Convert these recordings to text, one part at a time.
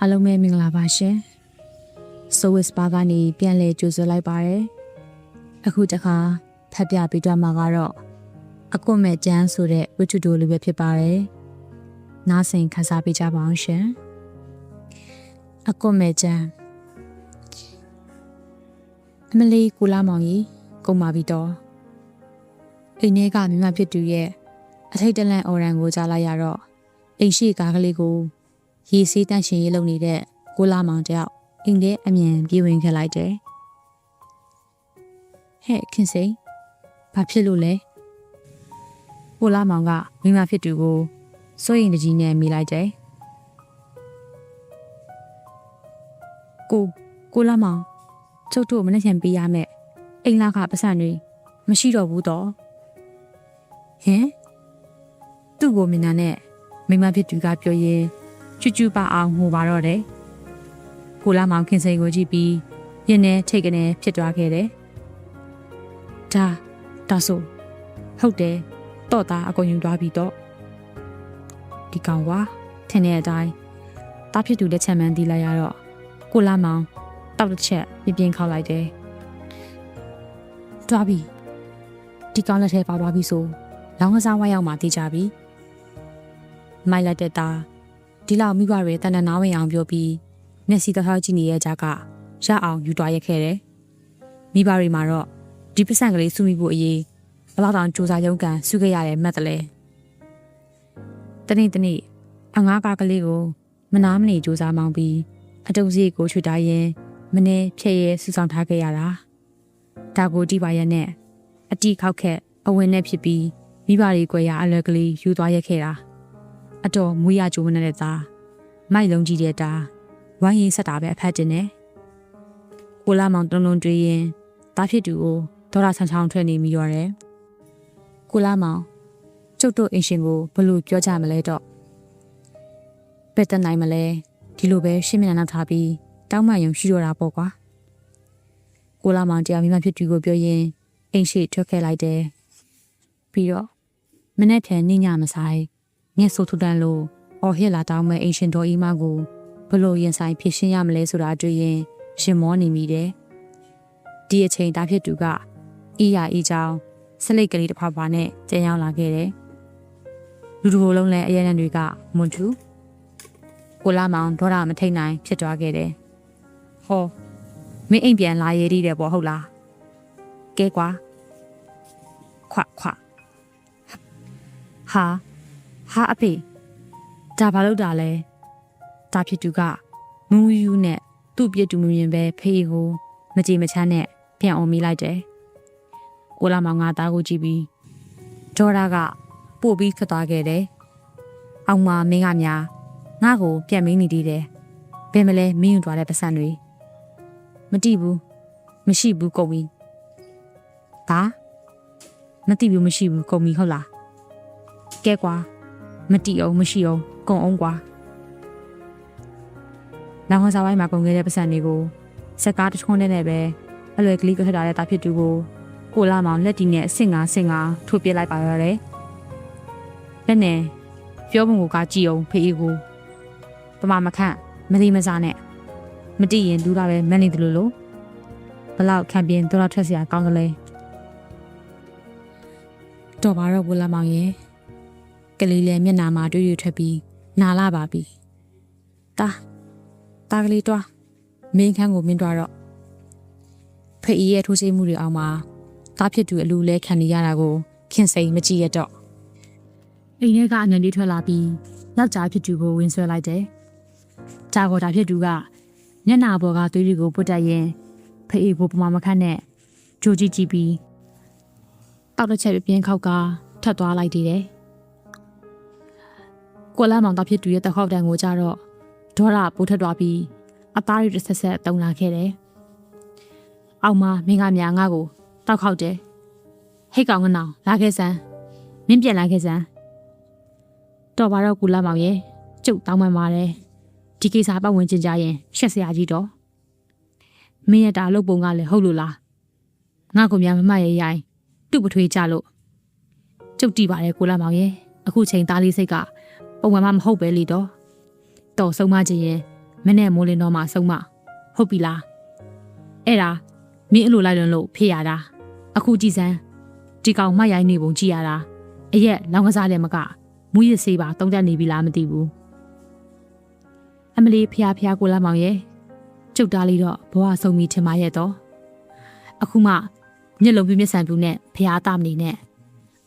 အားလုံးပဲမင်္ဂလာပါရှင်။ Sowis ဘာကနေပြန်လည်ကြိုဆိုလိုက်ပါရယ်။အခုတခါဖတ်ပြပေးသွားမှာကတော့အကွတ်မဲ့ကျန်းဆိုတဲ့ဝတ္ထုတိုလေးပဲဖြစ်ပါတယ်။နားဆင်ခန်းစားပေးကြပါအောင်ရှင်။အကွတ်မဲ့ကျန်းအမလီကိုလာမောင်ကြီးကုန်ပါပြီတော့။အိမ်ထဲကမိမဖြစ်သူရဲ့အထိတ်တလန့်အော်ရန်ကိုကြားလိုက်ရတော့အိမ်ရှိကားကလေးကိုရေစီးတန့်ရှင်ရေးလုပ်နေတဲ့ကိုလာမောင်တယောက်အိမ်ထဲအမြန်ပြေးဝင်ခဲ့လိုက်တယ်။ဟဲ့ခင်စိန်ဘာဖြစ်လို့လဲ။ကိုလာမောင်ကမိမဖြစ်သူကိုစိုးရင်တကြီးနဲ့မိလိုက်တယ်။ကိုလာမောင်ကျုပ်တို့မနေ့ကပေးရမယ်။အိမ်လာကပတ်စံတွေမရှိတော့ဘူးတော့။ဟင်သူ့ကိုမင်းနဲ့မိမဖြစ်သူကပြောရင်ချူချူပါအောင်ဟိုပါတော့တယ်။ကိုလာမောင်ခင်စိန်ကိုကြည့်ပြီးရင်ထဲထိတ်ကနေဖြစ်သွားခဲ့တယ်။ဒါဆိုဟုတ်တယ်တော့တာအကုန်ယူသွားပြီတော့ဒီကောင်ကထင်တဲ့အတိုင်းတားဖြစ်သူလက်ချက်မှန်တီးလိုက်ရတော့ကိုလာမောင်တောက်တစ်ချက်ပြင်းခောက်လိုက်တယ်။တွားပြီဒီကောင်လက်ထဲပါသွားပြီဆိုလောင်းကစားဝိုင်းရောက်မှတေးကြပြီ။မိုက်လိုက်တဲ့တာဒီလောက်မိဘတွေတန်တန်နားဝင်အောင်ပြောပြီးမျက်စိတစ်ထောက်ကြည့်နေတဲ့ကြားကရအောင်ယူသွားရက်ခဲ့တယ်။မိဘတွေမှာတော့ဒီပစံကလေးစုမိဖို့အရေးဘလောက်တောင်စူးစမ်းရုံးကန်စုခဲ့ရတဲ့မှတ်တယ်လေ။တနေ့အငားကားကလေးကိုမနာမနေစူးစမ်းမောင်းပြီးအတုပ်စီကိုချွတ်ထားရင်မနေဖြည့်ရဲစူဆောင်ထားခဲ့ရတာ။ဒါကိုကြည့်ပါရဲ့နဲ့အတီခောက်ခက်အဝင်နဲ့ဖြစ်ပြီးမိဘတွေကွယ်ရအလွယ်ကလေးယူသွားရက်ခဲ့တာ။အတော်မွေးရကြိုးနေတဲ့သားမိုက်လုံးကြီးတဲ့တာဝိုင်းရင်ဆက်တာပဲအဖက်တင်နေကိုလာမောင်တုံတွေးရင်တားဖြစ်သူကိုဒေါ်လာဆန်းချောင်းထွက်နေမိတော့တယ်ကိုလာမောင်ကျုပ်တို့အင်ရှင်ကိုဘလို့ပြောကြမလဲတော့ဘယ်တနိုင်မလဲဒီလိုပဲရှင်းမျက်နှာနောက်ထားပြီးတောင်းမှယုံရှိတော့တာပေါ့ကွာကိုလာမောင်တရားမိမဖြစ်သူကိုပြောရင်အိမ်ရှိထွက်ခဲ့လိုက်တယ်ပြီးတော့မနေ့ဖြန်ညညမဆိုင်ငှက်ဆိုးထူတန်းလို့အော်ဟစ်လာတောင်းမဲ့အင်ရှင်တော်ဤမကိုဘလို့ရင်ဆိုင်ဖြစ်ရှင်းရမလဲဆိုတာတွေ့ရင်ရှင်မောနေမိတယ်ဒီအချိန်တားဖြစ်သူကအေးရအေးချောင်းဆလိတ်ကလေးတစ်ဖက်ပါနဲ့ကျင်းရောက်လာခဲ့တယ်လူတို့လုံးလဲအရန်တွေကမွန်ထူကိုလာမောင်ဒေါရမထိန်နိုင်ဖြစ်သွားခဲ့တယ်ဟောမင်းအိမ်ပြန်လာရည်ရတဲ့ပေါ့ဟုတ်လားကဲကွာခွဟာအဖေဒါဘာလို့တာလဲဒါဖြစ်သူကမူးယူနဲ့သူ့ပြစ်တူမမြင်ပဲဖေးကိုမကြည်မချမ်းနဲ့ပြန်အောင်မိလိုက်တယ်ကိုလာမောင်ငါသားကိုကြည့်ပြီးဒေါ်ရာကပို့ပြီးခတ်သွားခဲ့တယ်အောင်မမင်းကများငါ့ကိုပြန်မင်းနေသေးတယ်ဘယ်မလဲမင်းယူသွားတဲ့ပတ်စံတွေမတိဘူးမရှိဘူးကုန်ပြီဘာမတိဘူးမရှိဘူးကုန်ပြီဟုတ်လားကဲကွာမတိအောင်မရှိအောင်ကုန်အောင်ကွာလောင်ဟောစားဝိုင်းမှာကုန်ခဲ့တဲ့ပတ်စံတွေကိုစက်ကားတစ်ထွန်းနဲ့ပဲအလွယ်ကလေးကထထားတဲ့တာဖြစ်သူကိုလာမောင်လက်တီနဲ့အဆင့်ငါထိုးပြလိုက်ပါရတယ်လက်နဲ့ပြောပုံကိုကကြည့်အောင်ဖေးကိုပမာမခန့်မသိမစားနဲ့မတိရင်လူလာပဲမနေတယ်လို့ဘလောက်ခံပြင်းတော့ထွက်เสียကောင်းကလေးတော့ပါတော့ကိုလာမောင်ရဲ့ကလေးလည်းမျက်နာမှာတွေ့ထွက်ပြီးနာလာပါပြီတာကလေးတွားမင်းခန်းကိုမင်းတွားတော့ဖေးရဲ့ထိုးစိမှုတွေအောင်မှာတားဖြစ်သူအလူလဲခံနေရတာကိုခင်စိန်မကြည့်ရတော့အိမ်ထဲကအငန်လေးထွက်လာပြီးယောက်ျားဖြစ်သူကိုဝင်ဆွဲလိုက်တယ်ဒါကိုတာဖြစ်သူကမျက်နာပေါ်ကသွေးတွေကိုပုတ်တက်ရင်ဖေးကိုပမာမခန့်နဲ့ကြိုးကြည့်ပြီးတောက်တစ်ချက်ပြင်းခောက်ကထပ်သွားလိုက်သေးတယ်ကိုလာမောင်တာဖြစ်သူရဲ့တခေါက်တန်ကိုကြတော့ဒေါ်ရပိုးထက်သွားပြီးအသားတွေတစ်ဆက်တုံလာခဲ့တယ်။အောင်မမင်းကများငါ့ကိုတောက်ခောက်တယ်။ဟိတ်ကောင်ကနောင်လာခဲ့စမ်းမင်းပြန်လာခဲ့စမ်းတော်ပါတော့ကူလာမောင်ရဲ့ကျုပ်တောင်းပန်ပါတယ်။ဒီကိစ္စပတ်ဝန်းကျင်ကြရင်ရှက်စရာကြီးတော့မင်းရဲ့တာလုပ်ပုံကလည်းဟုတ်လို့လား။ငါ့ကိုများမမရဲ့ရိုင်းသူ့ပထွေးကြလို့ကျုပ်တီးပါတယ်ကူလာမောင်ရဲ့အခုချိန်သားလေးစိတ်ကပုံမှန်မှမဟုတ်ပဲလေတော့ဆုံးမခြင်းရင် မနဲ့မိုးလင်းတော့မှဆုံးမဟုတ်ပြီလားအဲ့ဒါမင်းအလိုလိုက်လွန်လို့ဖြစ်ရတာအခုကြည်စမ်းဒီကောင်မှရိုင်းနေပုံကြည့်ရတာအရက်လောင်းကစားလည်းမကမူရစ်စေးပါတုံးတက်နေပြီလားမသိဘူးအမလီဖျားကိုလာမောင်ရဲ့ကျုပ်သားလေးတော့ဘဝဆုံးပြီထင်ပါရဲ့တော့အခုမှမျက်လုံးပြမျက်စံပြူနဲ့ဖျားသားမနေနဲ့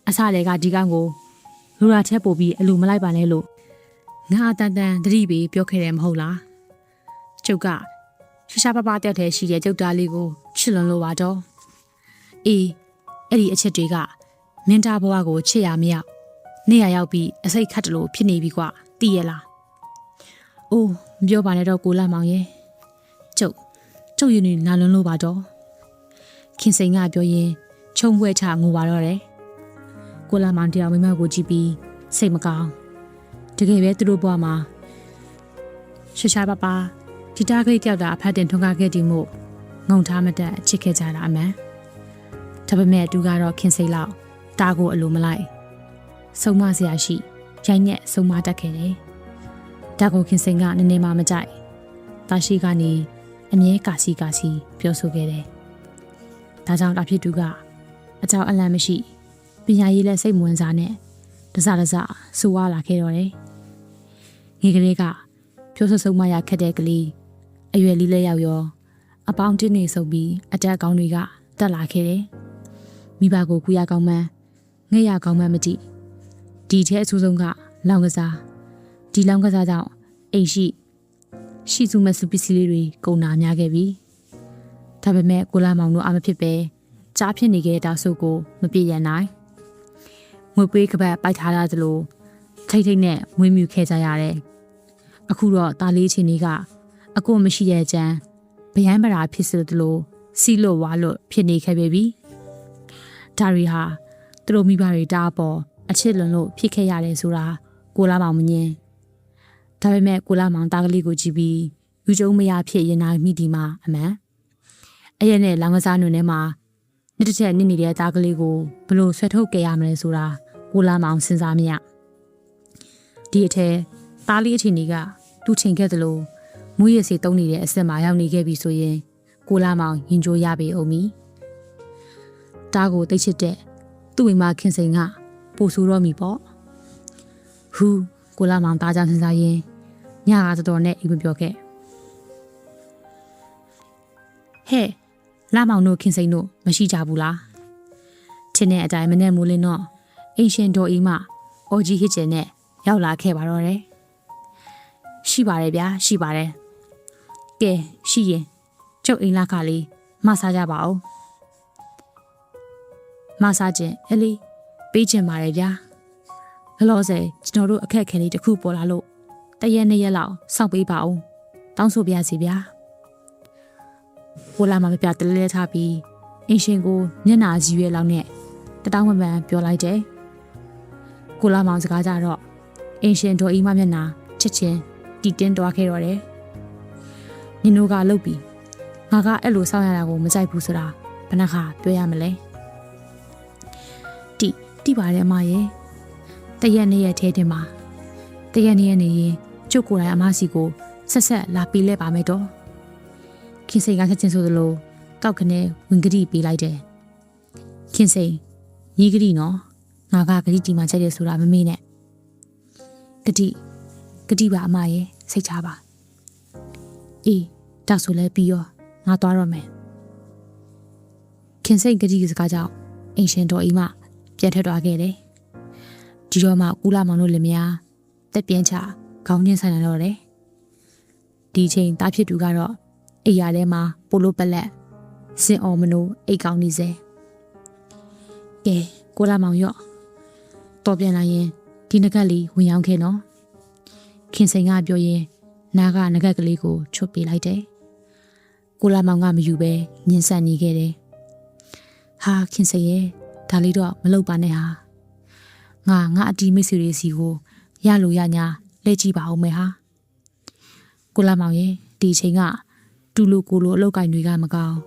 အစတွေကဒီကောင်ကိုလူရာချက်ပို့ပြီးအလိုမလိုက်ပါနဲ့လို့ငါတန်တတိပေးပြောခဲ့တယ်မဟုတ်လားကျုပ်ကရှာပပတက်တဲ့ရှိတဲ့ကျုပ်သားလေးကိုချစ်လွန်လို့ပါတော့အေးအဲ့ဒီအချက်တွေကမင်းသားဘဝကိုချစ်ရမရောက်နေရရောက်ပြီးအစိတ်ခတ်တလို့ဖြစ်နေပြီကွာသိရလားအိုးမပြောပါနဲ့တော့ကိုလာမောင်ရဲ့ကျုပ်ရင်းနေနာလွန်လို့ပါတော့ခင်စိန်ကပြောရင်ခြုံပွဲချငိုပါတော့တယ်ကိုလာမောင်တရားမိမကိုကြည့်ပြီးစိတ်မကောင်းတကယ်ပဲသူတို့ဘဝမှာရှာပပဒီတားကလေးကြောက်တာအဖတ်တင်ထွန်းကားခဲ့တယ်မို့ငုံထားမတတ်ချစ်ခဲ့ကြတာအမှန်ဒါပေမဲ့သူကတော့ခင်စိတ်လောက်တားကိုအလိုမလိုက်ဆုံးမစရာရှိရိုက်ညက်ဆုံးမတတ်ခဲ့တယ်ဒါကိုခင်စိန်ကနည်းနည်းမှမကြိုက်တာရှိကနေအမြဲကာစီပြောဆိုခဲ့တယ်ဒါကြောင့်တာဖြစ်သူကအကြောင်းအလန့်မရှိပညာရေးလက်စိတ်ဝင်စားနဲ့တစဆူဝါလာခဲ့တော့တယ်ငယ်ကလေးကပြောဆိုဆုံးမရခက်တဲ့ကလေးအရွယ်လေးလေးရောက်ရောအပေါင်းတင်းနေဆုံပြီးအတက်ကောင်းတွေကတက်လာခဲ့တယ်မိဘကိုကူရကောင်းမှန်းငဲ့ရကောင်းမှန်းမကြည့်ဒီထဲအဆိုးဆုံးကလောင်ကစားဒီလောင်ကစားကြောင့်အိမ်ရှိစုမစုပစ္စည်းလေးတွေကုန်နာများခဲ့ပြီဒါပေမဲ့ကိုလာမောင်တို့အမဖြစ်ပဲကြားဖြစ်နေခဲ့တဲ့တောက်ဆုပ်ကိုမပြည့်ရနိုင်ငွေပေးကပတ်ပိုက်ထားရသလိုထိတ်နဲ့မွေးမြူခဲ့ကြရတယ်အခုတော့ตาလေးချင်းကြီးကအကိုမရှိတဲ့ကြမ်းဗျမ်းပရာဖြစ်စလို့စီလို့ဝါလို့ဖြစ်နေခဲ့ပြီဒါရီဟာသူတို့မိဘတွေတားပေါ်အချစ်လွန်လို့ဖြစ်ခဲ့ရတယ်ဆိုတာကိုလာမောင်မငင်းဒါပေမဲ့ကိုလာမောင်တားကလေးကိုကြည့်ပြီးယူကျုံမရဖြစ်ရင်နာမိဒီမှာအမှန်အဲ့ရနဲ့လောင်ကစားနွယ်ထဲမှာနှစ်တစ်ချက်နစ်နေတဲ့တားကလေးကိုဘလို့ဆွဲထုတ်ကြရမလဲဆိုတာကိုလာမောင်စဉ်းစားမရဒီအထက်တားလေးအထင်ကြီးကသူ့ချိန်ခဲ့သလိုမွေးရစီတုံးနေတဲ့အစ်စ်မှာရောက်နေခဲ့ပြီဆိုရင်ကိုလာမောင်ရင်ကြိုးရပေအောင်မီတားကိုတိတ်ချစ်တဲ့သူ့မိမခင်စိန်ကပို့ဆိုးတော့မီပေါ့ဟူးကိုလာမောင်တားကြောင့်စဉ်းစားရင်ညကတော်နဲ့အိမ်မပြောခဲ့ဟဲ့လာမောင်တို့ခင်စိန်တို့မရှိကြဘူးလားချင်းတဲ့အတိုင်းမနဲ့မိုးလင်းတော့အင်ရှင်တော်အိမ်မအော်ကြီးဟစ်ကျင်နဲ့ရောက်လာခဲ့ပါတော့တယ်ရှိပါတယ်ဗျာရှိပါတယ်ကဲရှိရင်ကျုပ်အိမ်လာခါလေးမဆားကြပါဦးမဆားခြင်းအလေးပေးခြင်းပါတယ်ဗျာဘလို့စေကျွန်တော်တို့အခက်ခဲလေးတစ်ခုပေါ်လာလို့တရက်နှစ်ရက်လောက်စောင့်ပေးပါဦးတောင်းဆိုပါစီဗျာကိုလာမမပြတလဲထားပြီးအင်ရှင်ကိုမျက်နာကြီးရွယ်လောက်နဲ့တတောင်းမှန်မှန်ပြောလိုက်တယ်ကိုလာမောင်စကားကြတော့အင်ရှင်တို့အိမ်မမျက်နာချက်ချင်းတီတင်းတွားခဲ့တော့တယ်နင်တို့ကလှုပ်ပြီးငါကအဲ့လိုစောင့်ရတာကိုမကြိုက်ဘူးဆိုတာဘယ်နှခါပြောရမလဲတိပါတယ်အမရဲ့တရက်နေ့ရက်ထဲတင်မှာတရက်နေ့ရက်နေရင်ကျုပ်ကိုယ်တိုင်အမစီကိုဆက်လာပေးလဲပါမယ်တော့ခင်စိန်ကချက်ချင်းဆိုသလိုကောက်ခနဲ့ဝင်ကတိပေးလိုက်တယ်ခင်စိန်ညီကတိနော်ငါကကတိဒီမှာချက်ရဆိုတာမမေ့နဲ့ကတိပါအမရဲ့စိတ်ချပါအေးဒါဆိုလဲပြီးရောငါသွားတော့မယ်ခင်စိန်ကတိစကားကြောင့်အင်ရှင်တော်အိမ်မပြတ်ထွက်သွားခဲ့တယ်ဒီတော့မှကူလာမောင်တို့လည်းများတက်ပြင်းချခေါင်းချင်းဆိုင်လာတော့တယ်ဒီချိန်တားဖြစ်သူကတော့အိယာထဲမှာပိုလိုပလက်စင်အောင်မနိုးအိတ်ကောင်းနေစေကဲကိုလာမောင်ရော့တော်ပြန်လာရင်ဒီငကက်လေးဝင်ရောက်ခဲ့နော်ခင်စိန်ကပြောရင်နားကငကက်ကလေးကိုချွတ်ပေးလိုက်တယ်ကိုလာမောင်ကမယူပဲညှင်းဆန်နေခဲ့တယ်ဟာခင်စိန်ရဲ့ဒါလေးတော့မလုပ်ပါနဲ့ဟာငါအတီးမိတ်ဆွေတွေစီကိုရလို့ရညာလဲကြည့်ပါဦးမယ်ဟာကိုလာမောင်ရဲ့ဒီချိန်ကတူလူကိုလိုအလောက်ကင်တွေကမကောင်း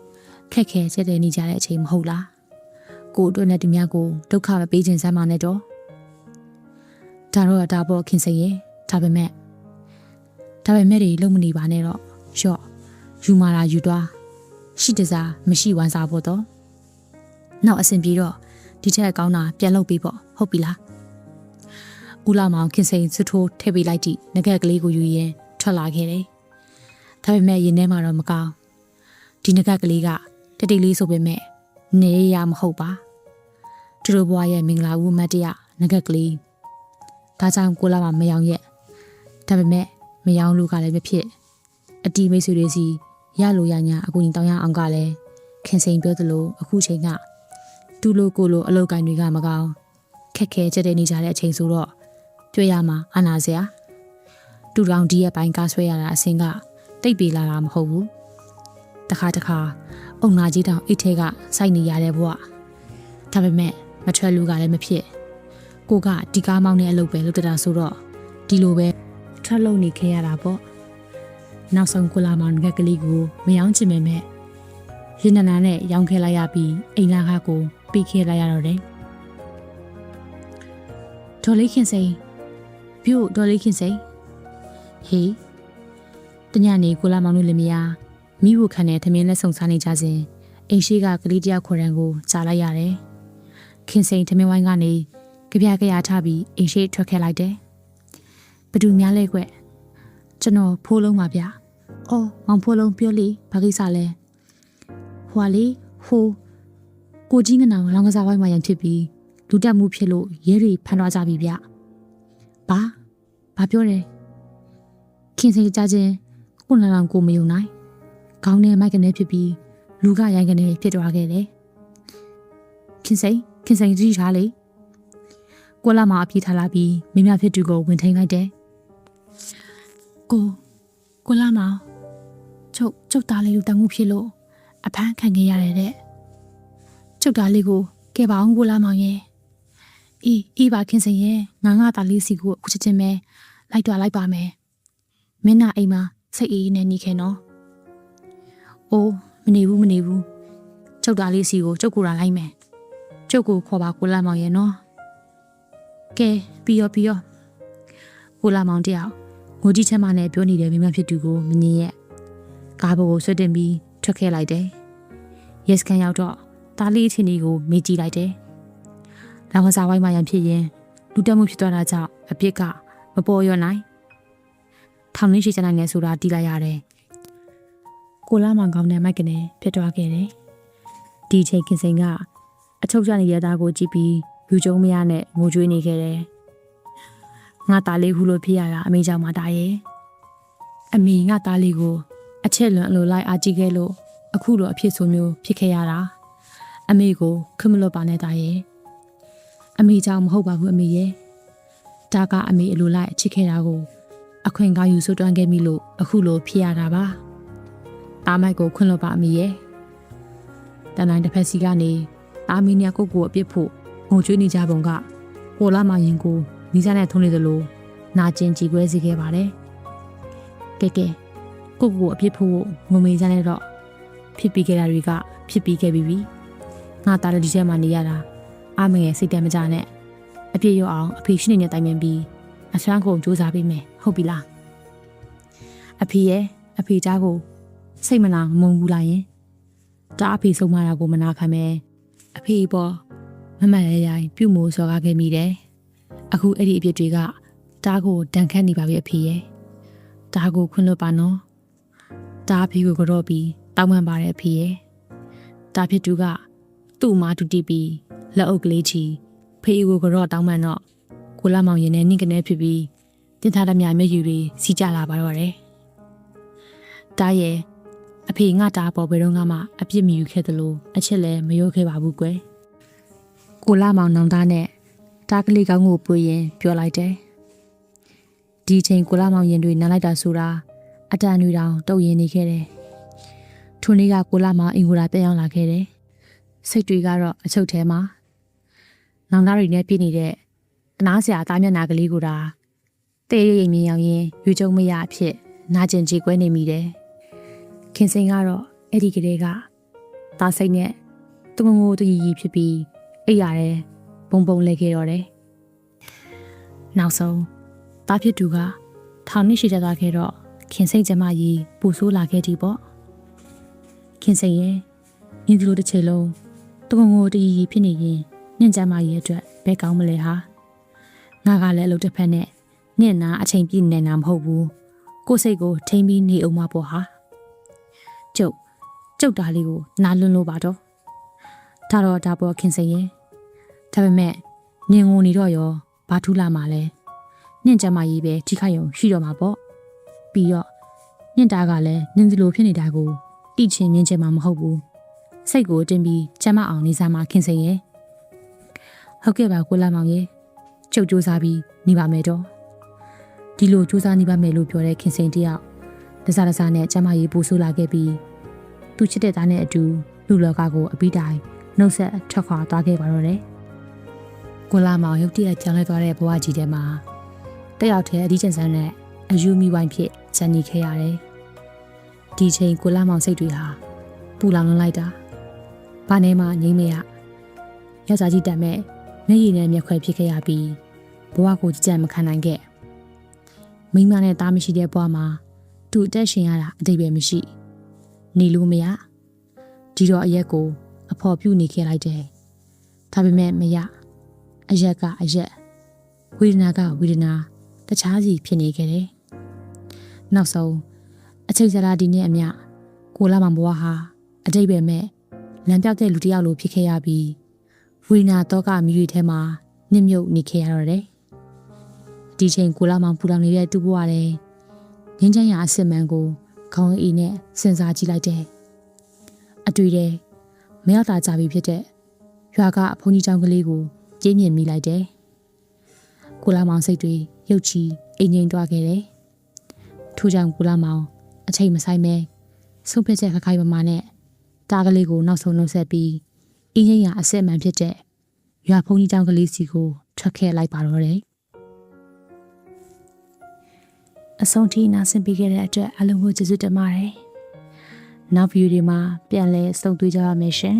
ခက်ခဲချက်တဲ့နေကြတဲ့အချိန်မဟုတ်လားကိုအတွက်နဲ့ဒီများကိုဒုက္ခမပေးခြင်းစမ်းပါနဲ့တော့ဒါတော့ဒါပေါ့ခင်စိန်ရဲ့ဒါပေမဲ့ ဒါပေမဲ့တွေလုံးမနေပါနဲ့တော့ရော့ယူမာလာယူသွားရှိတစားမရှိဝမ်းစားဖို့တော့နောက်အဆင်ပြေတော့ဒီထက်ကောင်းတာပြန်လုပ်ပေးပေါ့ဟုတ်ပြီလားဦးလာမောင်ခင်စိန်စွထိုးထည့်ပေးလိုက်သည့်ငကက်ကလေးကိုယူရင်ထွက်လာခဲ့တယ်ဒါပေမဲ့ရင်ထဲမှာတော့မကောင်းဒီငကက်ကလေးကတတိလေးဆိုပေမဲ့နေရမဟုတ်ပါသူတို့ဘွားရဲ့မင်္ဂလာဦးမတ်တရငကက်ကလေးဒါကြောင့်ကိုလာမယောင်ရဲ့ဒါပေမဲ့မယောင်လူကလည်းမဖြစ်အတီမိတ်ဆွေတွေစီရလိုရညာအကူကြီးတောင်းရအောင်ကလည်းခင်စိန်ပြောသလိုအခုချိန်ကတူလိုကိုလိုအလောက်ကိုင်းတွေကမကောင်းခက်ခဲကြတဲ့နေကြတဲ့အချိန်ဆိုတော့တွေ့ရမှာအနာစရာတူတောင်ဒီရဲ့ပိုင်းကားဆွဲရတာအစင်ကတိတ်ပေလာတာမဟုတ်ဘူးတခါတခါအုံနာကြီးတောင်အိတ်ထဲကစိုက်နေရတဲ့ဘဝဒါပေမဲ့မထွက်လူကလည်းမဖြစ်ကိုကဒီကားမောင်းတဲ့အလုပ်ပဲလုပ်တတာဆိုတော့ဒီလိုပဲထွက်လုံနေခဲ့ရတာပေါ့နောက်ဆုံးကိုလာမောင်ငက်ကလေးကိုမယောင်းချင်ပေမဲ့ရင်းနနာနဲ့ရောင်းခဲလိုက်ရပြီးအိမ်လာခါကိုပြီးခဲလိုက်ရတော့တယ်ဒေါ်လေးခင်စိန်ပြုတ်ဒေါ်လေးခင်စိန်ဟေးတညနေကိုလာမောင်တို့လည်းမယားမိဖို့ခံတဲ့သမင်းလက်ဆောင်စားနေကြစဉ်အိမ်ရှိကကလေးတယောက်ခေါ်ရန်ကိုကြားလိုက်ရတယ်ခင်စိန်သမင်းဝိုင်းကနေကြပြကြရထပြီးအိမ်ရှိထွက်ခဲ့လိုက်တယ်ဘသူများလဲကွကျွန်တော်ဖိုးလုံးပါဗျအော်မောင်ဖိုးလုံးပြောလေဘာကိစ္စလဲဟွာလေဟိုကိုကြီးငနာလောင်ကစားဝိုင်းမှာရန်ဖြစ်ပြီးလူတက်မှုဖြစ်လို့ရဲတွေဖမ်းသွားကြပြီဗျဘာပြောတယ်ခင်စိန်ကြချင်းကိုနလောင်ကိုမယုံနိုင်ခေါင်းထဲမိုက်ကနေဖြစ်ပြီးလူကရိုင်းကနေဖြစ်သွားခဲ့တယ်ခင်စိန်ကြည့်ထားလေကိုလာမအပြေးထားလာပြီးမိမဖြစ်သူကိုဝင်ထိန်လိုက်တယ်ကိုလာမကျုပ်သားလေးလူတက်မှုဖြစ်လို့အဖမ်းခံခဲ့ရတယ်တဲ့ကျုပ်သားလေးကိုကဲပါအောင်ကိုလာမောင်ရဲ့အေးပါခင်စိန်ရဲ့ငါသားလေးစီကိုအခုချက်ချင်းပဲလိုက်တော့လိုက်ပါမယ်မင်းနာအိမ်မှာစိတ်အေးနဲ့နေခဲ့နော်အိုးမနေဘူးကျုပ်သားလေးစီကိုကျုပ်ကိုယ်တိုင်လိုက်မယ်ကျုပ်ကိုခေါ်ပါကိုလာမောင်ရဲ့နော်ကဲပြီးရောကိုလာမောင်တယောက်ငိုကြီးချမ်းမနဲ့ပြောနေတဲ့မိမဖြစ်သူကိုမငြင်းရဲ့ကားပေါ်ကိုဆွတ်တင်ပြီးထွက်ခဲ့လိုက်တယ်ရက်စကန်ရောက်တော့တားလေးအချင်းကြီးကိုမေးကြည့်လိုက်တယ်လောင်ကစားဝိုင်းမှရန်ဖြစ်ရင်လူတက်မှုဖြစ်သွားတာကြောင့်အပြစ်ကမပေါ်ရောနိုင်ထောင်နှင်းရှိချနိုင်ငယ်ဆိုတာတီးလိုက်ရတယ်ကိုလာမောင်ကောင်းတဲ့မိုက်ကနေဖြစ်သွားခဲ့တယ်ဒီချိန်ခင်စိန်ကအချုပ်ကျနေတဲ့သားကိုကြည့်ပြီးလူကျုံမရနဲ့ငိုကြွေးနေခဲ့တယ်ငါသားလေးခုလိုဖြစ်ရတာအမေကြောင့်မတားရဲ့အမေငါသားလေးကိုအချက်လွန်အလိုလိုက်အားကြီးခဲ့လို့အခုလိုအဖြစ်ဆိုမျိုးဖြစ်ခဲ့ရတာအမေကိုခမလို့ပါနဲ့တားရဲ့အမေကြောင့်မဟုတ်ပါဘူးအမေရဲ့ဒါကအမေအလိုလိုက်ချစ်ခဲ့တာကိုအခွင့်ကောင်းယူဆွတွန်းခဲ့မိလို့အခုလိုဖြစ်ရတာပါတားမိုက်ကိုခွင့်လို့ပါအမေရဲ့တန်တိုင်းတစ်ဖက်စီကနေတားမီနီယာကိုအပြစ်ဖို့ငိုကြွေးနေကြပုံကကိုလာမရင်ကိုမိစားနဲ့ထုံးနေသလိုနာကျင်ကြည်ကွဲစေခဲ့ပါတယ်ကဲကိုအပြစ်ဖို့ငုံမေးစားနဲ့တော့ဖြစ်ပြီးခဲ့တာတွေကဖြစ်ပြီးခဲ့ပြီငါတားတဲ့ဒီထဲမှာနေရတာအမေရဲ့စိတ်တမကြနဲ့အပြစ်ရောအောင်အဖေရှိနေတဲ့တိုင်ပင်ပြီးအဆွမ်းကုန်စူးစမ်းပေးမယ်ဟုတ်ပြီလားအဖေကြားကိုစိတ်မနာမုံဘူးလားယင်ဒါအဖေဆုံးမတာကိုမနာခံမဲအဖေပေါ်မမရရိုင်ပြုတ်မိုးစော်ကားခဲ့မိတယ်အခုအဲ့ဒီအပြစ်တွေကဒါကိုတန်ခတ်နေပါပြီအဖေရဲ့ဒါကိုခွင့်လွှတ်ပါနော်ဒါအဖေကိုကြော့ပြီးတောင်းပန်ပါတယ်အဖေရဲ့ဒါဖြစ်သူကသူ့မာတူတီပြီးလက်အုပ်ကလေးချီဖေးကိုကြော့တောင်းပန်တော့ကိုလာမောင်ရင်နဲ့နင့်ကနေဖြစ်ပြီးတင်ထားတဲ့မြမျက်ရည်တွေစီးကြလာပါတော့တယ်ဒါရဲ့အဖေငါတားပေါ်ဘယ်တော့မှအပြစ်မယူခဲ့သလိုအချက်လည်းမရိုးခဲ့ပါဘူးကွယ်ကိုလာမောင်နောင်သားနဲ့တားကလေးကောင်းကိုပွေရင်ပြောလိုက်တယ်ဒီချိန်ကိုလာမောင်ရင်တွေနားလိုက်တာဆိုတာအတန်တွေတောင်တုတ်ရင်နေခဲ့တယ်ထိုနေ့ကကိုလာမောင်အင်ကိုလာပြန်ရောက်လာခဲ့တယ်စိတ်တွေကတော့အချုပ်ထဲမှာနောင်သားတွေနဲ့ပြည့်နေတဲ့တနာစရာသားမျက်နှာကလေးကိုတာတဲရိပ်မြင်ရောက်ရင်ရွေးကြုံမရအဖြစ်နာကျင်ကြေကွဲနေမိတယ်ခင်စိန်ကတော့အဲ့ဒီကလေးကသားစိတ်နဲ့တငငိုတရီရီဖြစ်ပြီးအိပ်ရတယ်ပုံလဲခဲ့တော့တယ်နောက်ဆုံးသားဖြစ်သူကထောင်နှစ်ရှိကြသွားခဲ့တော့ ခင်စိတ်ကျမကြီးပူဆိုးလာခဲ့သည်ပေါ့ခင်စိတ်ရဲ့နင်ဒီလိုတစ်ချိန်လုံးတကုံကိုတရီရီဖြစ်နေရင်နင့်ကျမကြီးအတွက်ဘယ်ကောင်းမလဲဟာငါကလည်းအလုပ်တစ်ဖက်နဲ့နင့်နာအချိန်ပြည့်နေတာမဟုတ်ဘူးကိုယ်စိတ်ကိုထိမ့်ပြီးနေအောင်မပေါ့ဟာကျုပ်တာလေးကိုနားလွန်းလို့ပါတော့ဒါပေါ့ခင်စိတ်ရဲ့ဒါပေမဲ့နင်ငိုနေတော့ရောဘာထူးလာမှာလဲနင့်ကျမကြီးပဲထိခိုက်ရုံရှိတော့မှာပေါ့ပြီးတော့နင့်တားကလည်းနင်ဒီလိုဖြစ်နေတာကိုတိချင်းမြင်ချင်မှာမဟုတ်ဘူးစိတ်ကိုတင်ပြီးကျမအောင်နေစားမှာခင်စိတ်ရဲ့ဟုတ်ကဲ့ပါကိုလာမောင်ရဲ့ကျုပ်စူးစမ်းပြီးနေပါမယ်တော့ဒီလိုစူးစမ်းနေပါမယ်လို့ပြောတဲ့ခင်စိန်တယောက်တစားနဲ့ကျမကြီးပူဆိုးလာခဲ့ပြီးသူချစ်တဲ့သားနဲ့အတူလူလောကကိုအပိတိုင်နှုတ်ဆက်ထွက်ခွာသွားခဲ့ပါတော့တယ်ကိုလာမောင်ရုတ်တရက်ကြောင်းလဲသွားတဲ့ဘဝကြီးထဲမှာတယောက်တည်းအဒီကျန်ဆန်းနဲ့အယူမီဝိုင်းဖြစ်ဇန်နီခဲ့ရတယ်ဒီချိန်ကိုလာမောင်စိတ်တွေဟာပူလောင်လိုက်တာဘာနဲ့မှငြိမ့်မရယောက်ျားကြီးတက်မဲ့မျက်ရည်နဲ့မျက်ခွဲဖြစ်ခဲ့ရပြီးဘဝကိုကြံ့မခံနိုင်ခဲ့မိန်းမနဲ့သားမရှိတဲ့ဘဝမှာသူအသက်ရှင်ရတာအတိတ်ပဲမရှိနေလို့မရဒီတော့အရက်ကိုအဖော်ပြုတ်နေခဲ့လိုက်တယ်ဒါပေမဲ့မရအရက်ကအရက်ဝေဒနာကဝေဒနာတခြားစီဖြစ်နေခဲ့တယ်နောက်ဆုံးအချိန်စရာဒီနဲ့အမျှကိုလာမောင်ဘဝဟာအတိတ်ပဲမဲ့လမ်းပြောက်တဲ့လူတစ်ယောက်လိုဖြစ်ခဲ့ရပြီးဝေဒနာတော့ကမြူတွေထဲမှာညှစ်မြုပ်နေခဲ့ရတော့တယ်ဒီချိန်ကိုလာမောင်ပူလောင်နေတဲ့သူ့ဘဝထဲငင်းချမ်းရာအစစ်မှန်ကိုခေါင်းအေးနဲ့စဉ်းစားကြည့်လိုက်တယ်အတွေ့တဲ့မရတာကြပြီဖြစ်တဲ့ရွာကအဖုန်ကြီးကျောင်းကလေးကိုကျင်းမြင်မိလိုက်တယ်ကိုလာမောင်စိတ်တွေရုတ်ချီအိမ်ငိမ်သွားခဲ့တယ်ထို့ကြောင့်ကိုလာမောင်အချိန်မဆိုင်ပဲဆုံးဖြတ်ချက်ခိုင်မာနဲ့တားကလေးကိုနောက်ဆုံးနှုတ်ဆက်ပြီးအင်းရင်ရအစစ်မှန်ဖြစ်တဲ့ရွာဖုန်ကြီးကျောင်းကလေးစီကိုထွက်ခဲ့လိုက်ပါတော့တယ်အဆုံးထိနားဆင်ပေးခဲ့တဲ့အတွက်အလုံးကိုကျေးဇူးတင်ပါတယ်နောက်ဗီဒီယိုဒီမှာပြန်လည်ဆုံတွေ့ကြပါမယ်ရှင်